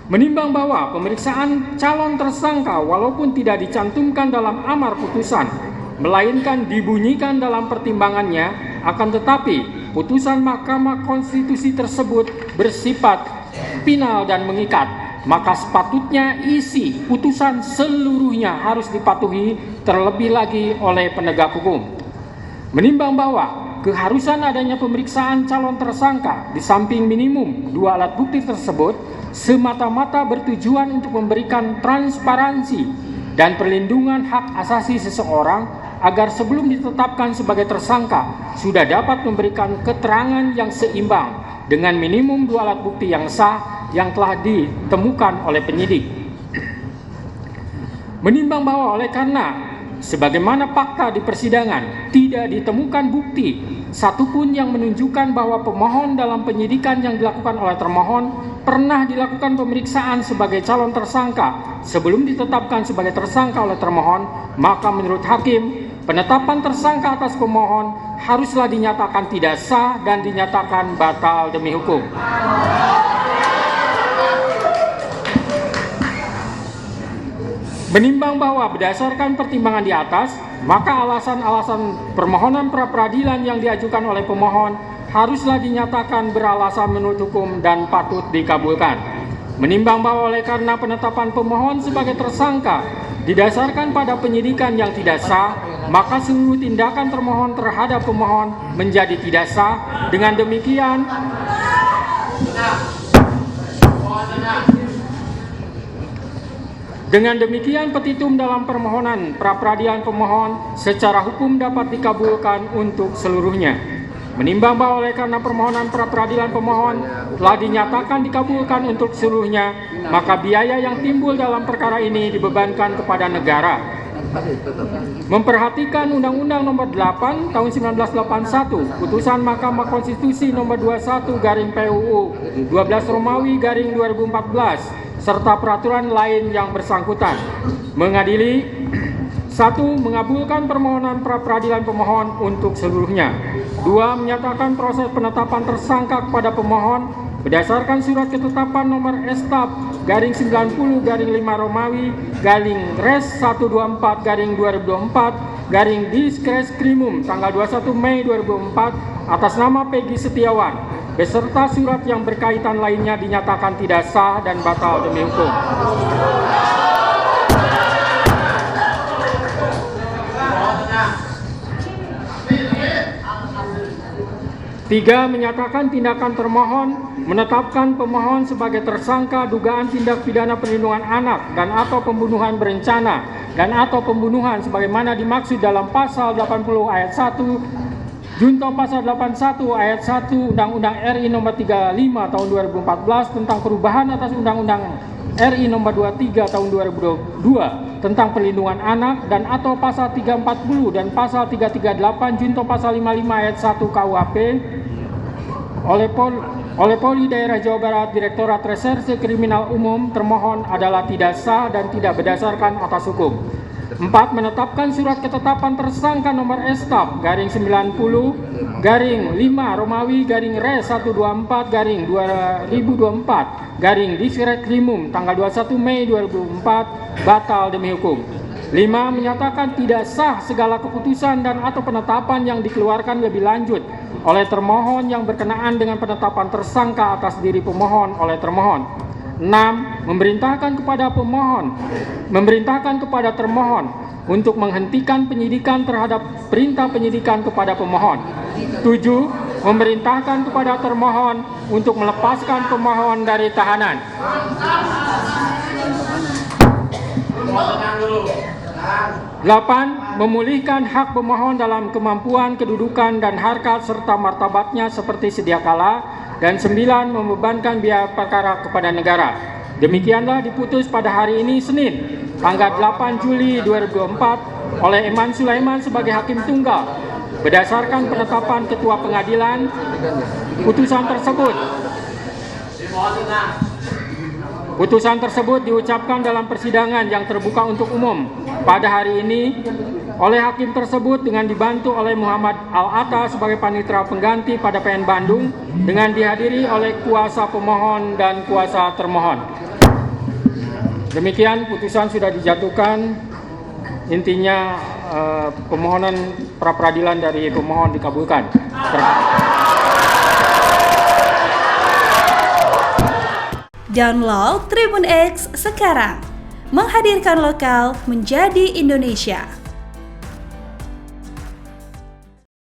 Menimbang bahwa pemeriksaan calon tersangka walaupun tidak dicantumkan dalam amar putusan, melainkan dibunyikan dalam pertimbangannya, akan tetapi putusan Mahkamah Konstitusi tersebut bersifat final dan mengikat, maka sepatutnya isi putusan seluruhnya harus dipatuhi terlebih lagi oleh penegak hukum. Menimbang bahwa keharusan adanya pemeriksaan calon tersangka di samping minimum 2 alat bukti tersebut semata-mata bertujuan untuk memberikan transparansi dan perlindungan hak asasi seseorang agar sebelum ditetapkan sebagai tersangka sudah dapat memberikan keterangan yang seimbang dengan minimum 2 alat bukti yang sah yang telah ditemukan oleh penyidik. Menimbang bahwa oleh karena sebagaimana fakta di persidangan tidak ditemukan bukti satupun yang menunjukkan bahwa pemohon dalam penyidikan yang dilakukan oleh termohon pernah dilakukan pemeriksaan sebagai calon tersangka sebelum ditetapkan sebagai tersangka oleh termohon, maka menurut hakim penetapan tersangka atas pemohon haruslah dinyatakan tidak sah dan dinyatakan batal demi hukum. Menimbang bahwa berdasarkan pertimbangan di atas, maka alasan-alasan permohonan pra-peradilan yang diajukan oleh pemohon haruslah dinyatakan beralasan menurut hukum dan patut dikabulkan. Menimbang bahwa oleh karena penetapan pemohon sebagai tersangka didasarkan pada penyidikan yang tidak sah, maka seluruh tindakan termohon terhadap pemohon menjadi tidak sah. Dengan demikian petitum dalam permohonan pra-peradilan pemohon secara hukum dapat dikabulkan untuk seluruhnya. Menimbang bahwa oleh karena permohonan pra-peradilan pemohon telah dinyatakan dikabulkan untuk seluruhnya, maka biaya yang timbul dalam perkara ini dibebankan kepada negara. Memperhatikan Undang-Undang Nomor 8 Tahun 1981, Putusan Mahkamah Konstitusi Nomor 21/PUU 12 Romawi/2014 serta peraturan lain yang bersangkutan. Mengadili 1. Mengabulkan permohonan pra-peradilan pemohon untuk seluruhnya. 2. Menyatakan proses penetapan tersangka kepada pemohon berdasarkan surat ketetapan nomor STAP/90/5 Romawi/Res124/2024/Diskreskrimum tanggal 21 Mei 2004 atas nama Peggy Setiawan beserta surat yang berkaitan lainnya dinyatakan tidak sah dan batal demi hukum. 3. Menyatakan tindakan termohon menetapkan pemohon sebagai tersangka dugaan tindak pidana perlindungan anak dan atau pembunuhan berencana dan atau pembunuhan sebagaimana dimaksud dalam pasal 80 ayat 1 Junto pasal 81 ayat 1 Undang-Undang RI Nomor 35 Tahun 2014 tentang perubahan atas Undang-Undang RI Nomor 23 Tahun 2022 tentang perlindungan anak dan atau pasal 340 dan pasal 338 Junto pasal 55 ayat 1 KUHP oleh Polri Daerah Jawa Barat Direktorat Reserse Kriminal Umum termohon adalah tidak sah dan tidak berdasarkan atas hukum. 4. Menetapkan surat ketetapan tersangka nomor STAP/90/5 Romawi/2024/Diskreskrimum tanggal 21 Mei 2004 batal demi hukum. 5. Menyatakan tidak sah segala keputusan dan atau penetapan yang dikeluarkan lebih lanjut oleh termohon yang berkenaan dengan penetapan tersangka atas diri pemohon oleh termohon. 6. Memerintahkan kepada termohon untuk menghentikan penyidikan terhadap perintah penyidikan kepada pemohon. 7. Memerintahkan kepada termohon untuk melepaskan pemohon dari tahanan. 8. Memulihkan hak pemohon dalam kemampuan, kedudukan, dan harkat serta martabatnya seperti sedia kala. Dan 9. Membebankan biaya perkara kepada negara. Demikianlah diputus pada hari ini Senin, tanggal 8 Juli 2024 oleh Eman Sulaiman sebagai Hakim Tunggal. Berdasarkan penetapan Ketua Pengadilan, putusan tersebut diucapkan dalam persidangan yang terbuka untuk umum pada hari ini oleh hakim tersebut dengan dibantu oleh Muhammad Al-Atta sebagai panitera pengganti pada PN Bandung dengan dihadiri oleh kuasa pemohon dan kuasa termohon. Demikian putusan sudah dijatuhkan. Intinya permohonan pra-peradilan dari pemohon dikabulkan. Download Tribun X sekarang, menghadirkan lokal menjadi Indonesia.